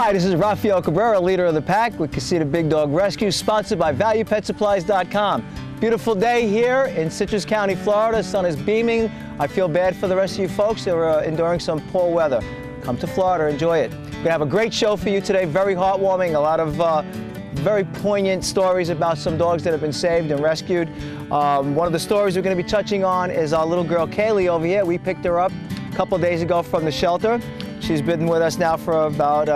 Hi, this is Rafael, leader of the pack with Casita Big Dog Rescue, sponsored by ValuePetSupplies.com. Beautiful day here in Citrus County, Florida. Sun is beaming. I feel bad for the rest of you folks that are enduring some poor weather. Come to Florida, enjoy it. We're going to have a great show for you today, very heartwarming, a lot of very poignant stories about some dogs that have been saved and rescued. One of the stories we're going to be touching on is our little girl Kaley over here. We picked her up a couple days ago from the shelter. She's been with us now for about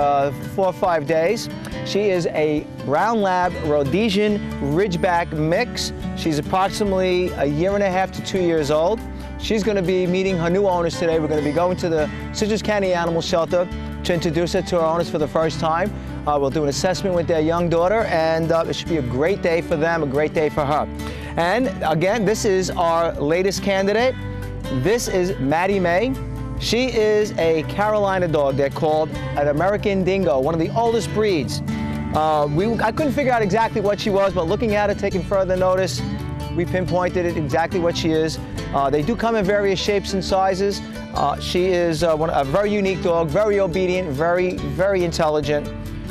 4 or 5 days. She is a brown lab Rhodesian Ridgeback mix. She's approximately 1.5 to 2 years old. She's going to be meeting her new owners today. We're going to be going to the Citrus County Animal Shelter to introduce her to our owners for the first time. We'll do an assessment with their young daughter, and it should be a great day for them, a great day for her. And again, this is our latest candidate. This is Maddie May. She is a Carolina dog. They're called an American Dingo, one of the oldest breeds. I couldn't figure out exactly what she was, but looking at her, taking further notice, we pinpointed it exactly what she is. They do come in various shapes and sizes. She is a very unique dog, very obedient, very intelligent.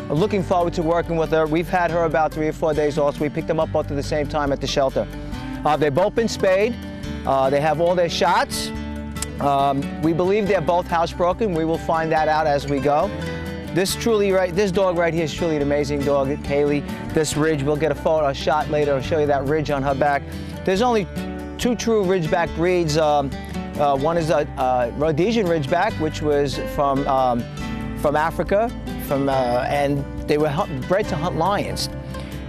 Looking forward to working with her. We've had her about 3 or 4 days old, so we picked them up both at the same time at the shelter. They've both been spayed. They have all their shots. We believe they're both housebroken. We will find that out as we go. This dog right here is truly an amazing dog, Kaley. This ridge, we'll get a shot later. I'll show you that ridge on her back. There's only 2 true Ridgeback breeds. One is a Rhodesian Ridgeback, which was from Africa, and they were bred to hunt lions.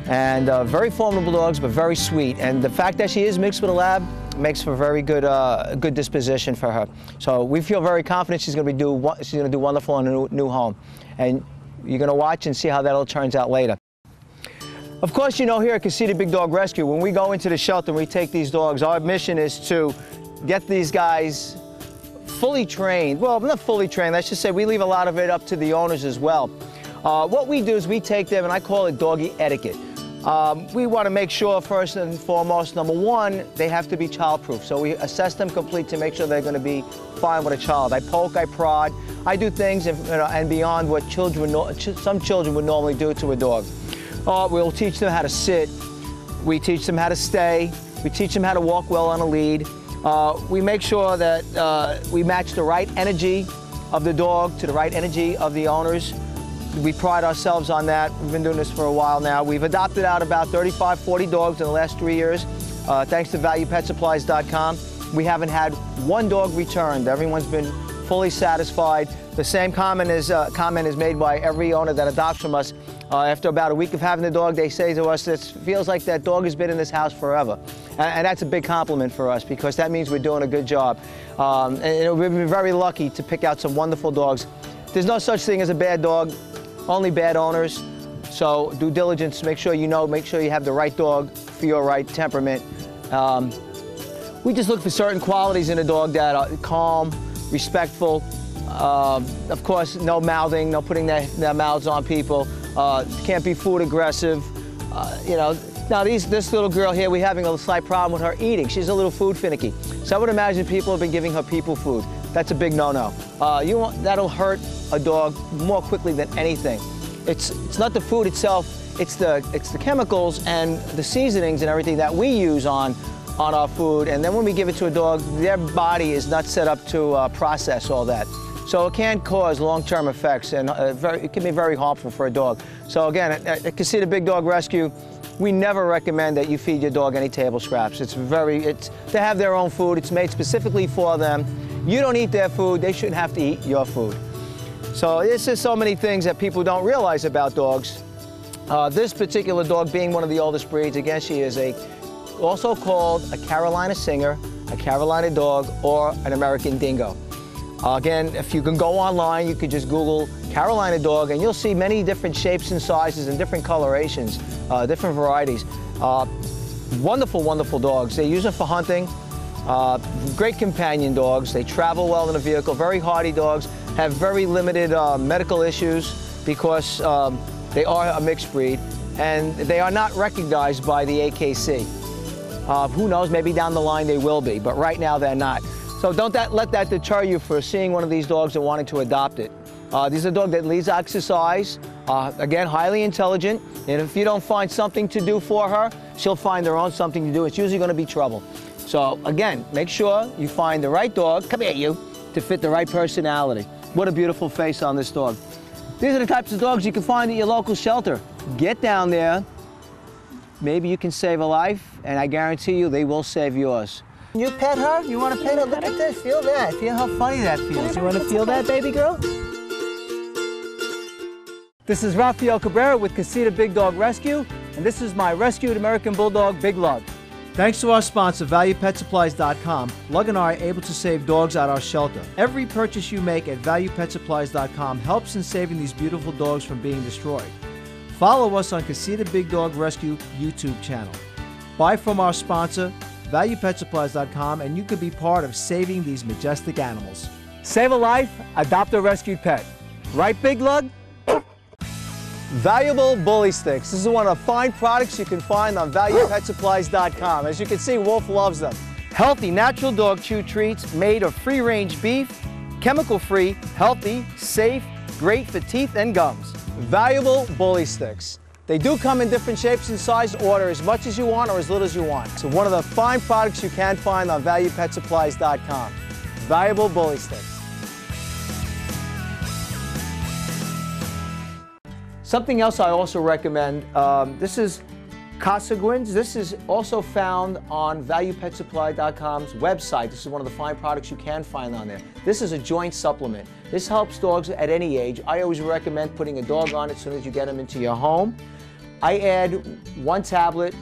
And very formidable dogs, but very sweet. And the fact that she is mixed with a lab makes for a very good disposition for her. So we feel very confident she's going to do wonderful in a new home. And you're going to watch and see how that all turns out later. Of course, you know, here at Casita Big Dog Rescue, when we go into the shelter and we take these dogs, our mission is to get these guys fully trained. Well, not fully trained, let's just say we leave a lot of it up to the owners as well. What we do is we take them, and I call it doggy etiquette. We want to make sure, first and foremost, number one, they have to be childproof. So we assess them complete to make sure they're going to be fine with a child. I poke, I prod, I do things and beyond what some children would normally do to a dog. We'll teach them how to sit. We teach them how to stay. We teach them how to walk well on a lead. We make sure that we match the right energy of the dog to the right energy of the owners. We pride ourselves on that. We've been doing this for a while now. We've adopted out about 35, 40 dogs in the last 3 years. Thanks to ValuePetSupplies.com. We haven't had one dog returned. Everyone's been fully satisfied. The same comment is made by every owner that adopts from us. After about a week of having the dog, they say to us, it feels like that dog has been in this house forever. And that's a big compliment for us, because that means we're doing a good job. And we've been very lucky to pick out some wonderful dogs. There's no such thing as a bad dog. Only bad owners. So due diligence, make sure you have the right dog for your right temperament. We just look for certain qualities in a dog that are calm, respectful, of course, no mouthing, no putting their mouths on people, can't be food aggressive. You know, now this little girl here, we're having a slight problem with her eating. She's a little food finicky. So I would imagine people have been giving her people food. That's a big no-no. That'll hurt a dog more quickly than anything. It's not the food itself, it's the chemicals and the seasonings and everything that we use on our food. And then when we give it to a dog, their body is not set up to process all that. So it can cause long-term effects, and it can be very harmful for a dog. So again, at Casita Big Dog Rescue, we never recommend that you feed your dog any table scraps. They have their own food. It's made specifically for them. You don't eat their food. They shouldn't have to eat your food. So there's just so many things that people don't realize about dogs. This particular dog, being one of the oldest breeds, again, she is also called a Carolina Singer, a Carolina dog, or an American Dingo. Again, if you can go online, you could just Google Carolina dog, and you'll see many different shapes and sizes and different colorations, different varieties. Wonderful, wonderful dogs. They use them for hunting. Great companion dogs. They travel well in a vehicle. Very hardy dogs. Have very limited medical issues because they are a mixed breed, and they are not recognized by the AKC. Who knows, maybe down the line they will be, but right now they're not. So don't let that deter you for seeing one of these dogs and wanting to adopt it. These are a dog that needs exercise. Again, highly intelligent. And if you don't find something to do for her, she'll find her own something to do. It's usually going to be trouble. So again, make sure you find the right dog, come here you, to fit the right personality. What a beautiful face on this dog. These are the types of dogs you can find at your local shelter. Get down there. Maybe you can save a life, and I guarantee you they will save yours. You pet her? You want to pet her? Look at that. Feel that. Feel how funny that feels. You want to feel that, baby girl? This is Rafael with Casita Big Dog Rescue, and this is my rescued American Bulldog, Big Lug. Thanks to our sponsor, ValuePetSupplies.com, Lug and I are able to save dogs at our shelter. Every purchase you make at ValuePetSupplies.com helps in saving these beautiful dogs from being destroyed. Follow us on Casita Big Dog Rescue YouTube channel. Buy from our sponsor, ValuePetSupplies.com, and you could be part of saving these majestic animals. Save a life, adopt a rescued pet. Right, Big Lug? Valuable bully sticks. This is one of the fine products you can find on ValuePetSupplies.com. As you can see, Wolf loves them. Healthy, natural dog chew treats made of free-range beef, chemical-free, healthy, safe, great for teeth and gums. Valuable bully sticks. They do come in different shapes and sizes. Order as much as you want or as little as you want. So one of the fine products you can find on ValuePetSupplies.com. Valuable bully sticks. Something else I also recommend, this is Casagwins. This is also found on ValuePetSupply.com's website. This is one of the fine products you can find on there. This is a joint supplement. This helps dogs at any age. I always recommend putting a dog on it as soon as you get them into your home. I add 1 tablet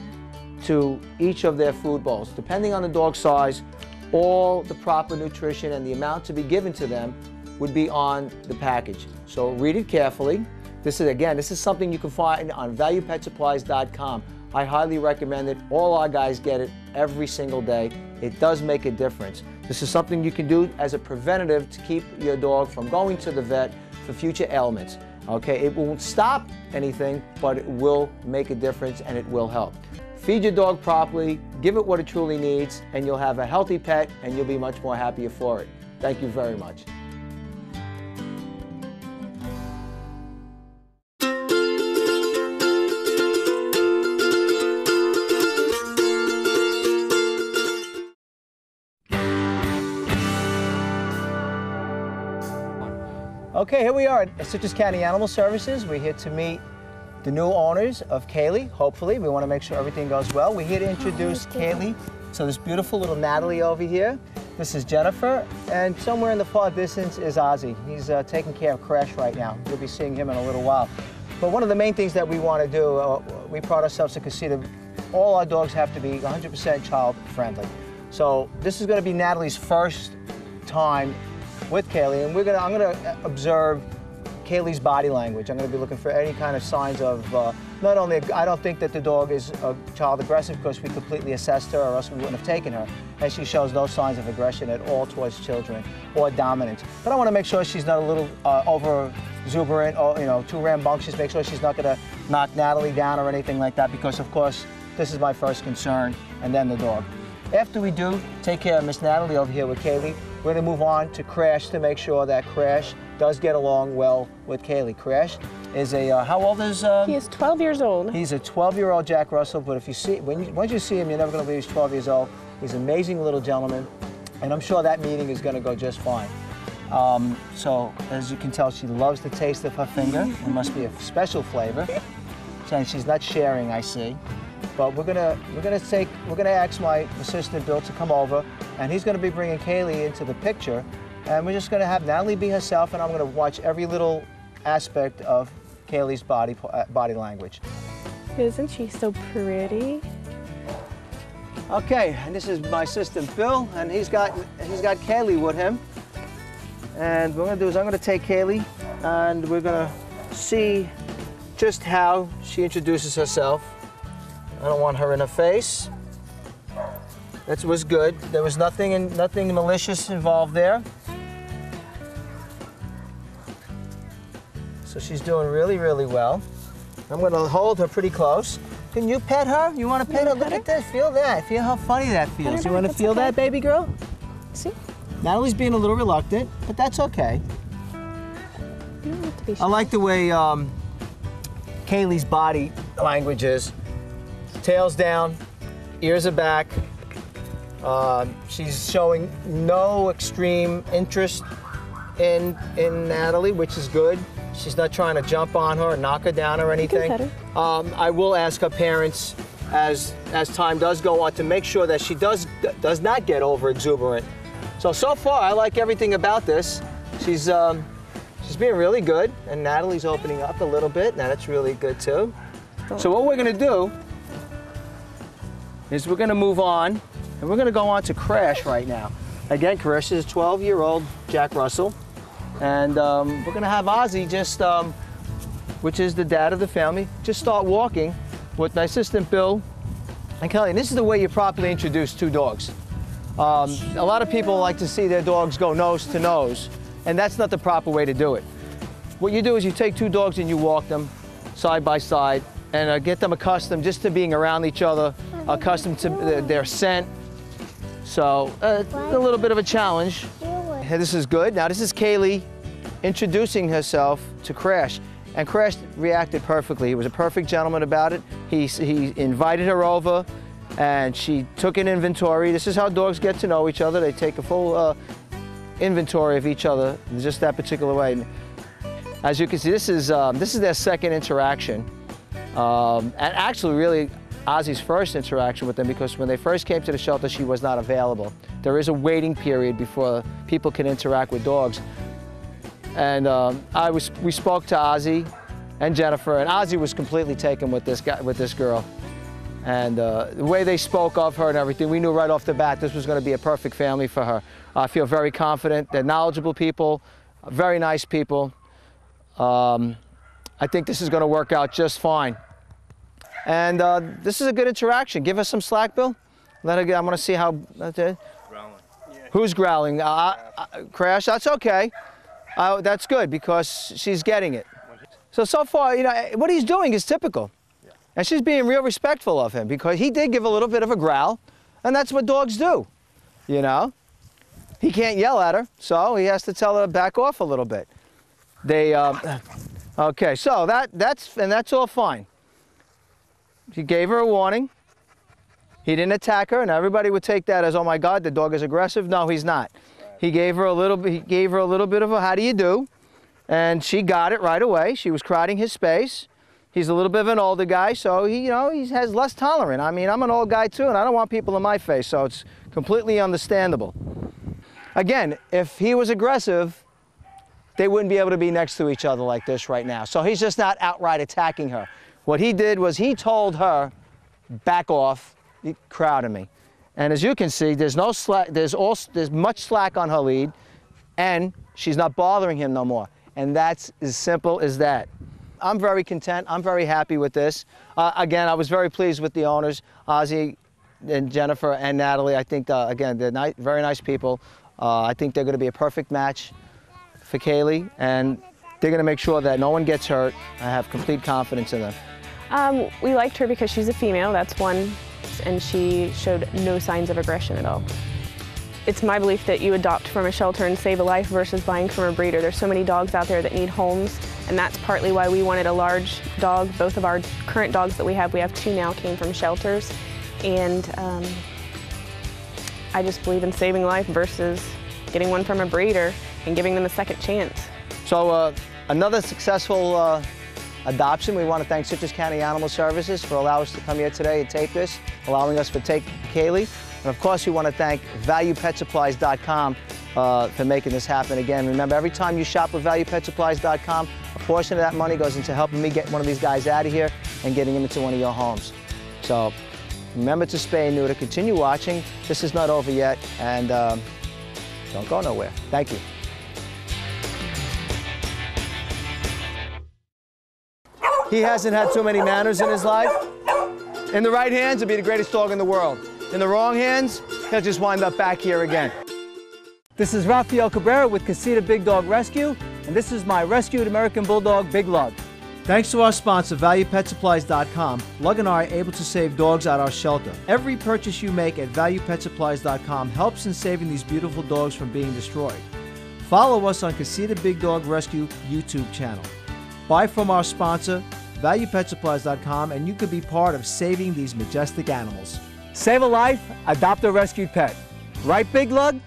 to each of their food bowls. Depending on the dog size, all the proper nutrition and the amount to be given to them would be on the package. So read it carefully. This is something you can find on ValuePetSupplies.com. I highly recommend it. All our guys get it every single day. It does make a difference. This is something you can do as a preventative to keep your dog from going to the vet for future ailments. Okay, it won't stop anything, but it will make a difference and it will help. Feed your dog properly, give it what it truly needs, and you'll have a healthy pet and you'll be much more happier for it. Thank you very much. Okay, here we are at Citrus County Animal Services. We're here to meet the new owners of Kaley, hopefully. We want to make sure everything goes well. We're here to introduce Kaley. So this beautiful little Natalie over here. This is Jennifer, and somewhere in the far distance is Ozzy. He's taking care of Crash right now. You'll be seeing him in a little while. But one of the main things that we want to do, we pride ourselves at Casita, all our dogs have to be 100% child friendly. So this is going to be Natalie's first time with Kaley, and I'm going to observe Kaley's body language. I'm going to be looking for any kind of signs of, not only, I don't think that the dog is child aggressive because we completely assessed her or else we wouldn't have taken her, and she shows no signs of aggression at all towards children or dominance. But I want to make sure she's not a little over exuberant or too rambunctious, make sure she's not going to knock Natalie down or anything like that, because of course this is my first concern, and then the dog. After we do take care of Miss Natalie over here with Kaley, we're going to move on to Crash to make sure that Crash does get along well with Kaley. Crash is a, how old is? He is 12 years old. He's a 12-year-old Jack Russell, but if you see, once you see him, you're never going to believe he's 12 years old. He's an amazing little gentleman, and I'm sure that meeting is going to go just fine. So, as you can tell, she loves the taste of her finger. It must be a special flavor. And she's not sharing, I see. But we're gonna ask my assistant Bill to come over, and he's gonna be bringing Kaley into the picture, and we're just gonna have Natalie be herself, and I'm gonna watch every little aspect of Kaley's body language. Isn't she so pretty? Okay, and this is my assistant Bill, and he's got Kaley with him, and what we're gonna do is I'm gonna take Kaley, and we're gonna see just how she introduces herself. I don't want her in her face. That was good. There was nothing malicious involved there. So she's doing really, really well. I'm going to hold her pretty close. Can you pet her? You want to pet her? Look at this. Feel that. Feel how funny that feels. You want to feel that, baby girl? See? Natalie's being a little reluctant, but that's okay. You don't have to be I like the way Kaley's body language is. Tail's down, ears are back. She's showing no extreme interest in Natalie, which is good. She's not trying to jump on her or knock her down or anything. I will ask her parents as time does go on to make sure that she does not get over exuberant. So far I like everything about this. She's being really good, and Natalie's opening up a little bit. Now that's really good too. So what we're gonna do is we're gonna move on, and we're gonna go on to Crash right now. Again, Crash is a 12-year-old Jack Russell, and we're gonna have Ozzy just, which is the dad of the family, just start walking with my assistant Bill and Kelly. And this is the way you properly introduce two dogs. A lot of people like to see their dogs go nose to nose, and that's not the proper way to do it. What you do is you take two dogs and you walk them side by side and get them accustomed just to being around each other, accustomed to their scent. So it's a little bit of a challenge. This is good. Now this is Kaley introducing herself to Crash, and Crash reacted perfectly. He was a perfect gentleman about it. He invited her over, and she took an inventory. This is how dogs get to know each other. They take a full inventory of each other just that particular way. As you can see, this is their second interaction, and actually really Ozzy's first interaction with them, because when they first came to the shelter, she was not available. There is a waiting period before people can interact with dogs. And we spoke to Ozzy and Jennifer, and Ozzy was completely taken with this girl. And the way they spoke of her and everything, we knew right off the bat this was going to be a perfect family for her. I feel very confident. They're knowledgeable people, very nice people. I think this is going to work out just fine. And this is a good interaction. Give us some slack, Bill. I want to see how. Growling. Who's growling? Crash. That's okay. That's good, because she's getting it. So far, you know, what he's doing is typical. And she's being real respectful of him, because he did give a little bit of a growl, and that's what dogs do, you know. He can't yell at her, so he has to tell her to back off a little bit. Okay, so that's all fine. He gave her a warning. He didn't attack her, and everybody would take that as, oh my God, the dog is aggressive. No, he's not. He gave her a little bit of a how do you do, and she got it right away. She was crowding his space. He's a little bit of an older guy, so he has less tolerant. I mean, I'm an old guy too, and I don't want people in my face, so it's completely understandable. Again, if he was aggressive, they wouldn't be able to be next to each other like this right now. So he's just not outright attacking her. What he did was he told her, back off, you're crowding me. And as you can see, there's no slack, there's much slack on her lead, and she's not bothering him no more. And that's as simple as that. I'm very content. I'm very happy with this. Again, I was very pleased with the owners, Ozzy and Jennifer and Natalie. I think, again, they're very nice people. I think they're going to be a perfect match for Kaley, and they're going to make sure that no one gets hurt. I have complete confidence in them. We liked her because she's a female, that's one, and she showed no signs of aggression at all. It's my belief that you adopt from a shelter and save a life versus buying from a breeder. There's so many dogs out there that need homes, and that's partly why we wanted a large dog. Both of our current dogs that we have two now, came from shelters. And I just believe in saving life versus getting one from a breeder and giving them a second chance. So another successful adoption. We want to thank Citrus County Animal Services for allowing us to come here today and tape this, allowing us to take Kaley. And of course, we want to thank ValuePetSupplies.com for making this happen. Again, remember, every time you shop with ValuePetSupplies.com, a portion of that money goes into helping me get one of these guys out of here and getting him into one of your homes. So remember to spay and neuter. Continue watching. This is not over yet, and don't go nowhere. Thank you. He hasn't had too many manners in his life. In the right hands, he'll be the greatest dog in the world. In the wrong hands, he'll just wind up back here again. This is Rafael with Casita Big Dog Rescue, and this is my rescued American Bulldog, Big Lug. Thanks to our sponsor, ValuePetSupplies.com, Lug and I are able to save dogs at our shelter. Every purchase you make at ValuePetSupplies.com helps in saving these beautiful dogs from being destroyed. Follow us on Casita Big Dog Rescue YouTube channel. Buy from our sponsor, valuepetsupplies.com, and you could be part of saving these majestic animals. Save a life, adopt a rescued pet. Right, Big Lug?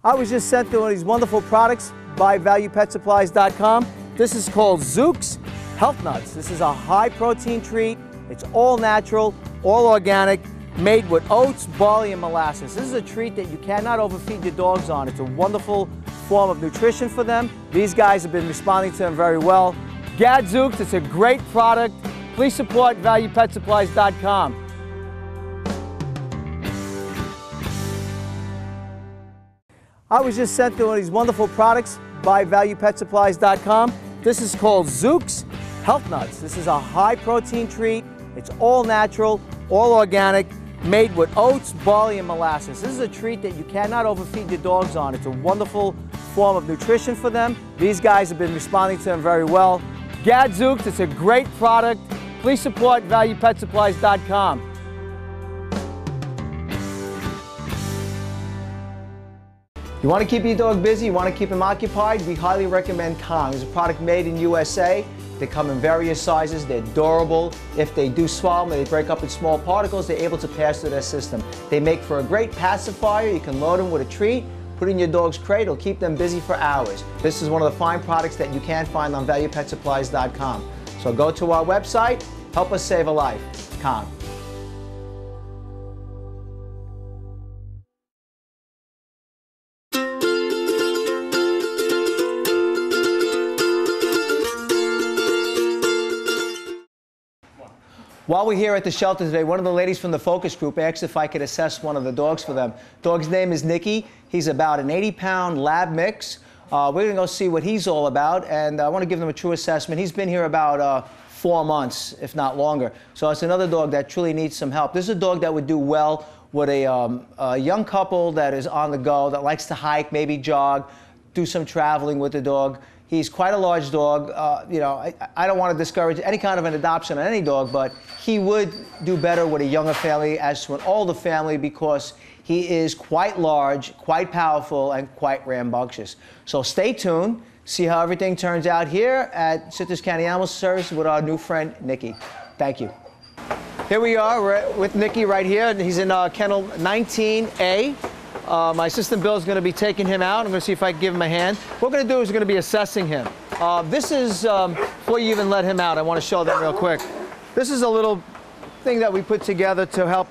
I was just sent one of these wonderful products by valuepetsupplies.com. This is called Zook's Health Nuts. This is a high protein treat. It's all natural, all organic, made with oats, barley, and molasses. This is a treat that you cannot overfeed your dogs on. It's a wonderful form of nutrition for them. These guys have been responding to them very well. Gadzooks, it's a great product. Please support valuepetsupplies.com. I was just sent one of these wonderful products by valuepetsupplies.com. This is called Zook's Health Nuts. This is a high protein treat. It's all natural, all organic, made with oats, barley, and molasses. This is a treat that you cannot overfeed your dogs on. It's a wonderful form of nutrition for them. These guys have been responding to them very well. Gadzooks, it's a great product. Please support valuepetsupplies.com. You want to keep your dog busy, you want to keep him occupied, we highly recommend Kong. It's a product made in USA. They come in various sizes, they're durable. If they do swallow them, they break up in small particles, they're able to pass through their system. They make for a great pacifier. You can load them with a treat, put it in your dog's crate, it'll keep them busy for hours. This is one of the fine products that you can find on valuepetsupplies.com. So go to our website, help us save a life. Kong. While we're here at the shelter today, one of the ladies from the focus group asked if I could assess one of the dogs for them. Dog's name is Nicky. He's about an 80-pound lab mix. We're going to go see what he's all about, and I want to give them a true assessment. He's been here about 4 months, if not longer. So it's another dog that truly needs some help. This is a dog that would do well with a young couple that is on the go, that likes to hike, maybe jog, do some traveling with the dog. He's quite a large dog. You know, I don't want to discourage any kind of an adoption on any dog, but he would do better with a younger family as to an older family because he is quite large, quite powerful, and quite rambunctious. So stay tuned, see how everything turns out here at Citrus County Animal Service with our new friend, Nicky. Thank you. Here we are, we're with Nicky right here. He's in kennel 19A. My assistant Bill is going to be taking him out. I'm going to see if I can give him a hand. What we're going to do is we're going to be assessing him. This is, before you even let him out, I want to show them real quick. This is a little thing that we put together to help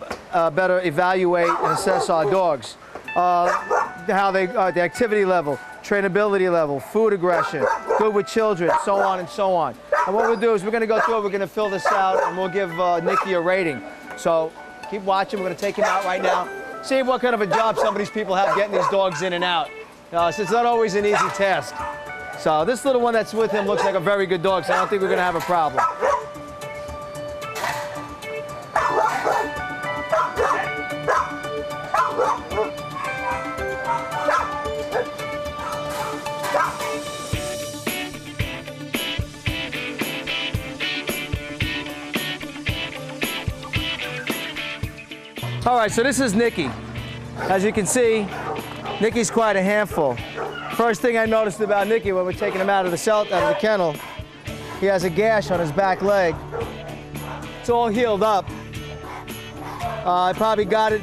better evaluate and assess our dogs. How they, the activity level, trainability level, food aggression, good with children, so on and so on. And what we'll do is we're going to go through it, we're going to fill this out, and we'll give Nicky a rating. So keep watching. We're going to take him out right now. See what kind of a job some of these people have getting these dogs in and out. So it's not always an easy task. So this little one that's with him looks like a very good dog, so I don't think we're going to have a problem. All right, so this is Nicky. As you can see, Nicky's quite a handful. First thing I noticed about Nicky when we're taking him out of the kennel, he has a gash on his back leg. It's all healed up. I probably got it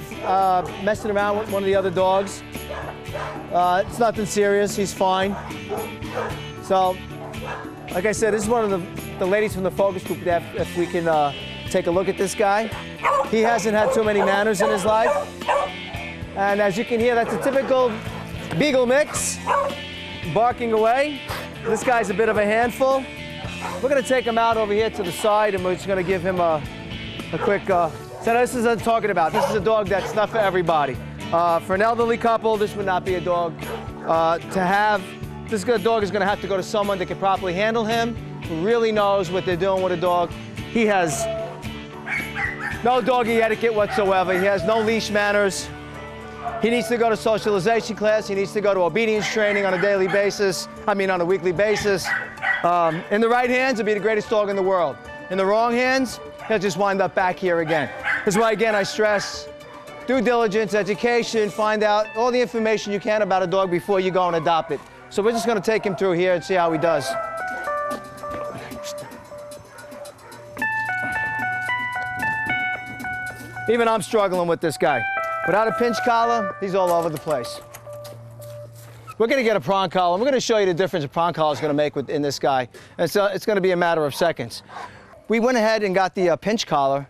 messing around with one of the other dogs. It's nothing serious, he's fine. So, like I said, this is one of the ladies from the focus group that if we can take a look at this guy. He hasn't had too many manners in his life. And as you can hear, that's a typical beagle mix, barking away. This guy's a bit of a handful. We're gonna take him out over here to the side and we're just gonna give him a quick, so this is what I'm talking about. This is a dog that's not for everybody. For an elderly couple, this would not be a dog to have. This dog is gonna have to go to someone that can properly handle him, who really knows what they're doing with a dog. He has no doggy etiquette whatsoever. He has no leash manners. He needs to go to socialization class. He needs to go to obedience training on a daily basis. I mean, on a weekly basis. In the right hands, he'll be the greatest dog in the world. In the wrong hands, he'll just wind up back here again. This is why, again, I stress due diligence, education, find out all the information you can about a dog before you go and adopt it. So we're just going to take him through here and see how he does. Even I'm struggling with this guy. Without a pinch collar, he's all over the place. We're going to get a prong collar. We're going to show you the difference a prong collar is going to make in this guy. And so it's going to be a matter of seconds. We went ahead and got the pinch collar.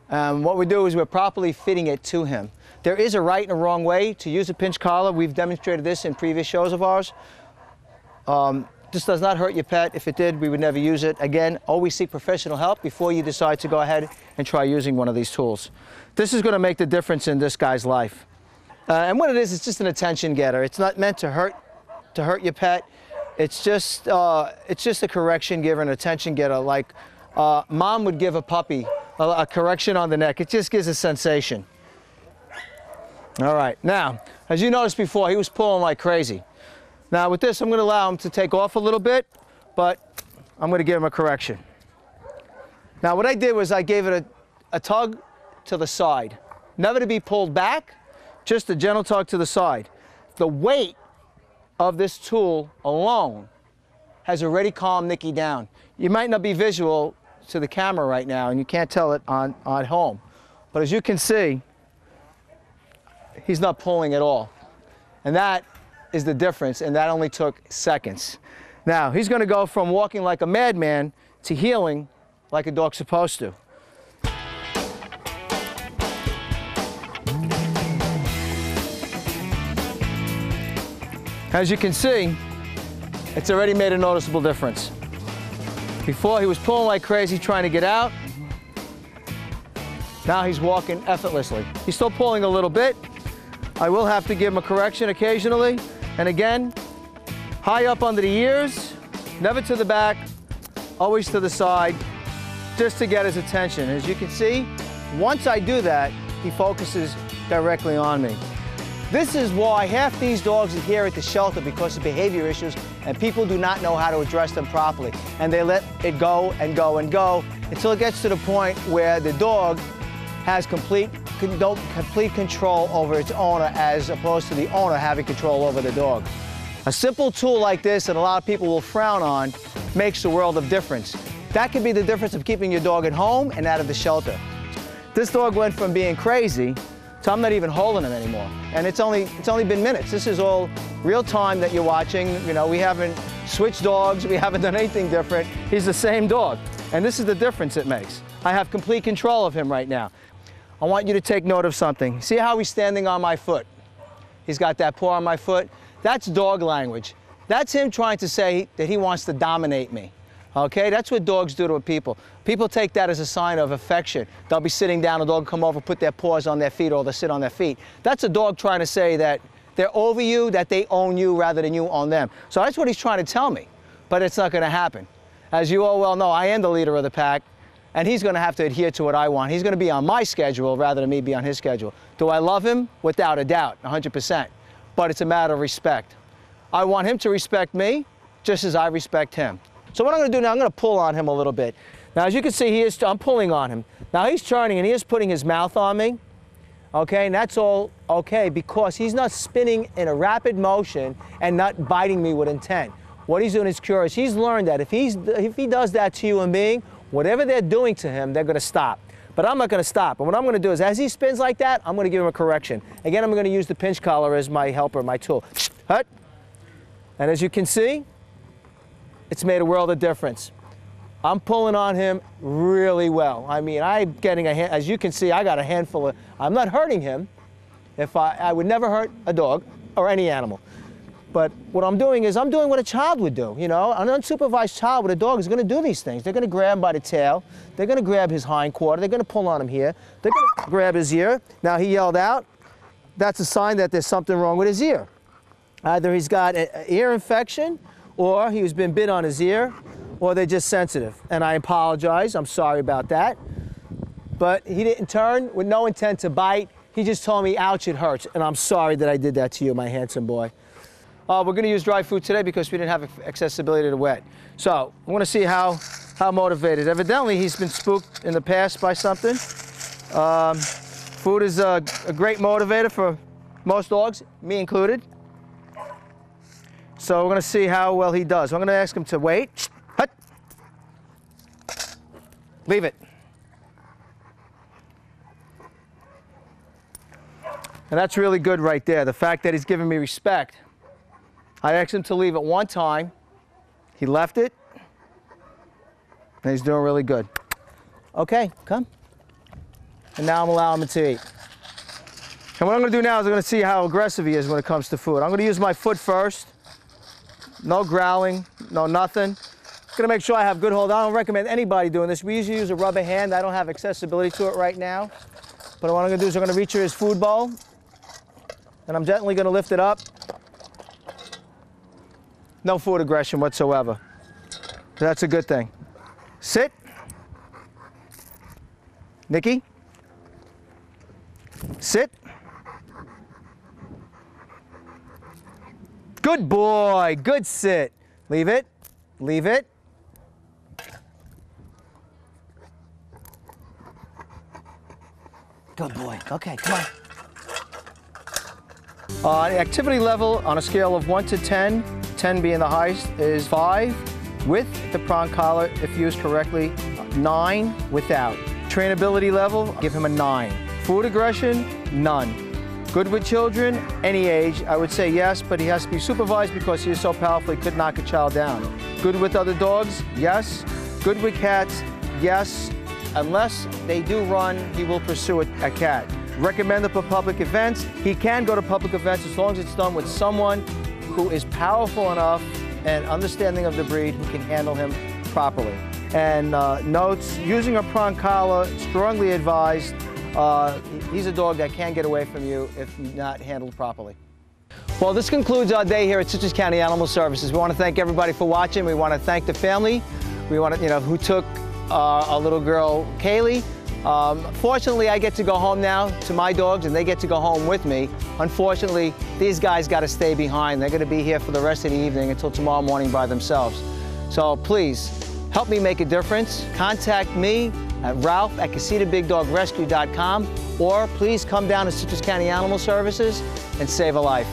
What we do is we're properly fitting it to him. There is a right and a wrong way to use a pinch collar. We've demonstrated this in previous shows of ours. This does not hurt your pet. If it did, we would never use it. Again, always seek professional help before you decide to go ahead and try using one of these tools. This is going to make the difference in this guy's life. And what it is, it's just an attention getter. It's not meant to hurt your pet. It's just a correction giver, an attention getter, like mom would give a puppy a correction on the neck. It just gives a sensation. All right, now, as you noticed before, he was pulling like crazy. Now with this, I'm going to allow him to take off a little bit, but I'm going to give him a correction. Now what I did was I gave it a tug to the side. Never to be pulled back, just a gentle tug to the side. The weight of this tool alone has already calmed Nicky down. You might not be visual to the camera right now, and you can't tell it on home. But as you can see, he's not pulling at all. And that is the difference, and that only took seconds. Now, he's going to go from walking like a madman to heeling like a dog's supposed to. As you can see, it's already made a noticeable difference. Before, he was pulling like crazy trying to get out. Now he's walking effortlessly. He's still pulling a little bit. I will have to give him a correction occasionally. And again, high up under the ears, never to the back, always to the side, just to get his attention. As you can see, once I do that, he focuses directly on me. This is why half these dogs are here at the shelter, because of behavior issues, and people do not know how to address them properly. And they let it go and go and go until it gets to the point where the dog has complete control over its owner, as opposed to the owner having control over the dog. A simple tool like this that a lot of people will frown on makes a world of difference. That could be the difference of keeping your dog at home and out of the shelter. This dog went from being crazy to I'm not even holding him anymore. And it's only been minutes. This is all real time that you're watching. You know, we haven't switched dogs, we haven't done anything different. He's the same dog. And this is the difference it makes. I have complete control of him right now. I want you to take note of something. See how he's standing on my foot? He's got that paw on my foot. That's dog language. That's him trying to say that he wants to dominate me. Okay, that's what dogs do to people. People take that as a sign of affection. They'll be sitting down, a dog will come over, put their paws on their feet, or they'll sit on their feet. That's a dog trying to say that they're over you, that they own you rather than you own them. So that's what he's trying to tell me, but it's not going to happen. As you all well know, I am the leader of the pack, and he's going to have to adhere to what I want. He's going to be on my schedule rather than me be on his schedule. Do I love him? Without a doubt, 100%. But it's a matter of respect. I want him to respect me just as I respect him. So what I'm going to do now, I'm going to pull on him a little bit. Now, as you can see, I'm pulling on him. Now, he's turning and he is putting his mouth on me. Okay, and that's all okay because he's not spinning in a rapid motion and not biting me with intent. What he's doing is curious. He's learned that if he does that to you and me, whatever they're doing to him, they're going to stop. But I'm not going to stop. And what I'm going to do is, as he spins like that, I'm going to give him a correction. Again, I'm going to use the pinch collar as my helper, my tool. Hut. And as you can see, it's made a world of difference. I'm pulling on him really well. I mean, I'm getting as you can see, I got a handful of, I'm not hurting him. I would never hurt a dog or any animal. But what I'm doing is I'm doing what a child would do. You know, an unsupervised child with a dog is going to do these things. They're going to grab him by the tail. They're going to grab his hind quarter. They're going to pull on him here. They're going to grab his ear. Now, he yelled out. That's a sign that there's something wrong with his ear. Either he's got an ear infection, or he's been bit on his ear, or they're just sensitive. And I apologize. I'm sorry about that. But he didn't turn with no intent to bite. He just told me, ouch, it hurts. And I'm sorry that I did that to you, my handsome boy. We're going to use dry food today because we didn't have accessibility to wet. So I want to see how motivated. Evidently, he's been spooked in the past by something. Food is a great motivator for most dogs, me included. So we're going to see how well he does. I'm going to ask him to wait. Hut. Leave it. And that's really good right there, the fact that he's giving me respect. I asked him to leave it one time. He left it. And he's doing really good. Okay, come. And now I'm allowing him to eat. And what I'm going to do now is I'm going to see how aggressive he is when it comes to food. I'm going to use my foot first. No growling, no nothing. I'm going to make sure I have good hold. I don't recommend anybody doing this. We usually use a rubber hand. I don't have accessibility to it right now. But what I'm going to do is I'm going to reach for his food bowl. And I'm gently going to lift it up. No food aggression whatsoever. So that's a good thing. Sit. Nicky. Sit. Good boy. Good sit. Leave it. Leave it. Good boy. Okay, come on. The activity level on a scale of 1 to 10, 10 being the highest, is 5 with the prong collar if used correctly, 9 without. Trainability level, give him a 9. Food aggression, none. Good with children, any age, I would say yes, but he has to be supervised because he is so powerful he could knock a child down. Good with other dogs, yes. Good with cats, yes. Unless they do run, he will pursue a cat. Recommended for public events. He can go to public events as long as it's done with someone who is powerful enough and understanding of the breed who can handle him properly. And notes, using a prong collar, strongly advised. He's a dog that can get away from you if not handled properly. Well, this concludes our day here at Citrus County Animal Services. We want to thank everybody for watching. We want to thank the family. We want to, who took our little girl, Kaley. Fortunately, I get to go home now to my dogs, and they get to go home with me. Unfortunately, these guys got to stay behind. They're going to be here for the rest of the evening until tomorrow morning by themselves. So please, help me make a difference. Contact me at Ralph at CasitaBigDogRescue.com, or please come down to Citrus County Animal Services and save a life.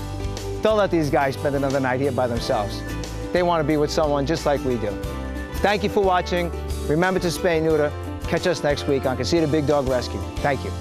Don't let these guys spend another night here by themselves. They want to be with someone just like we do. Thank you for watching. Remember to spay and neuter. Catch us next week on Casita Big Dog Rescue. Thank you.